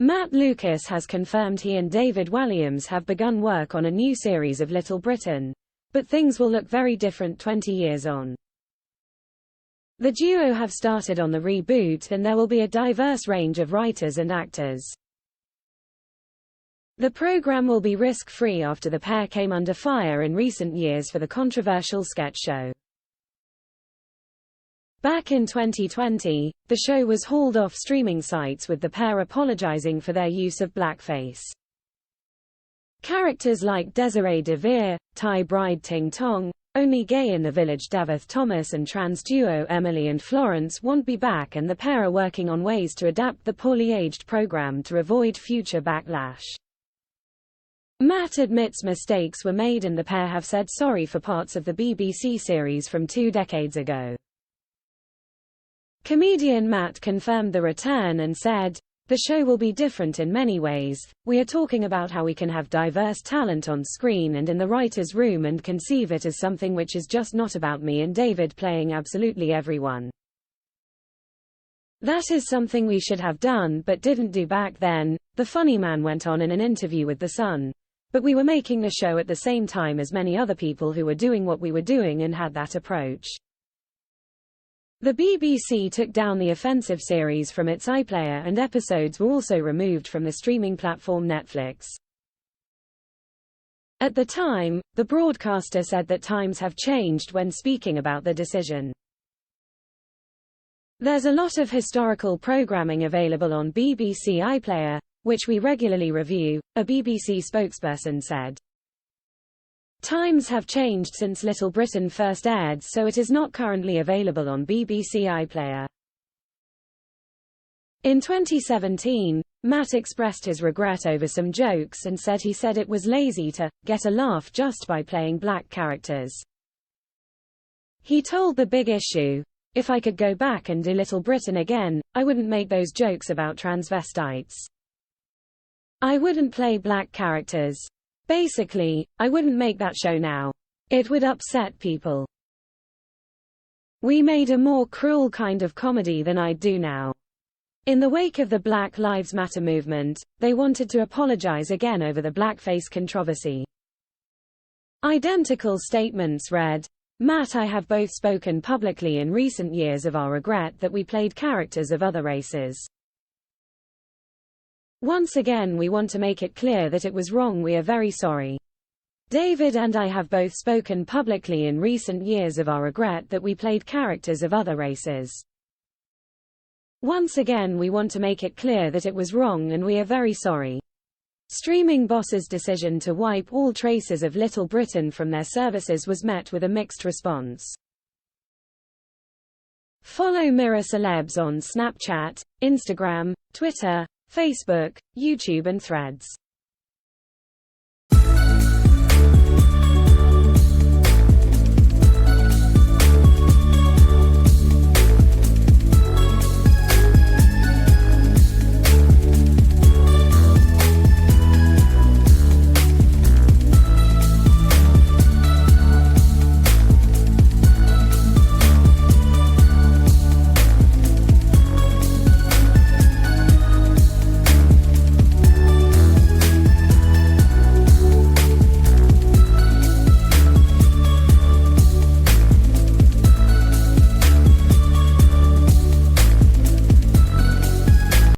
Matt Lucas has confirmed he and David Walliams have begun work on a new series of Little Britain, but things will look very different 20 years on. The duo have started on the reboot, and there will be a diverse range of writers and actors. The program will be risk-free after the pair came under fire in recent years for the controversial sketch show. Back in 2020, the show was hauled off streaming sites with the pair apologizing for their use of blackface. Characters like Desiree DeVere, Thai bride Ting Tong, only gay in the village Davith Thomas, and trans duo Emily and Florence won't be back, and the pair are working on ways to adapt the poorly aged program to avoid future backlash. Matt admits mistakes were made, and the pair have said sorry for parts of the BBC series from 2 decades ago. Comedian Matt confirmed the return and said, "The show will be different in many ways. We are talking about how we can have diverse talent on screen and in the writer's room and conceive it as something which is just not about me and David playing absolutely everyone. That is something we should have done but didn't do back then," the funny man went on in an interview with The Sun. "But we were making the show at the same time as many other people who were doing what we were doing and had that approach." The BBC took down the offensive series from its iPlayer, and episodes were also removed from the streaming platform Netflix. At the time, the broadcaster said that times have changed when speaking about the decision. "There's a lot of historical programming available on BBC iPlayer, which we regularly review," a BBC spokesperson said. "Times have changed since Little Britain first aired, so it is not currently available on BBC iPlayer." In 2017, Matt expressed his regret over some jokes and said he said it was lazy to get a laugh just by playing black characters. He told The Big Issue, "If I could go back and do Little Britain again, I wouldn't make those jokes about transvestites. I wouldn't play black characters. Basically, I wouldn't make that show now. It would upset people. We made a more cruel kind of comedy than I'd do now." In the wake of the Black Lives Matter movement, they wanted to apologize again over the blackface controversy. Identical statements read, "Matt, I have both spoken publicly in recent years of our regret that we played characters of other races. Once again we want to make it clear that it was wrong. We are very sorry. David and I have both spoken publicly in recent years of our regret that we played characters of other races. Once again we want to make it clear that it was wrong and we are very sorry." Streaming boss's decision to wipe all traces of Little Britain from their services was met with a mixed response. Follow Mirror Celebs on Snapchat, Instagram, Twitter, Facebook, YouTube and Threads.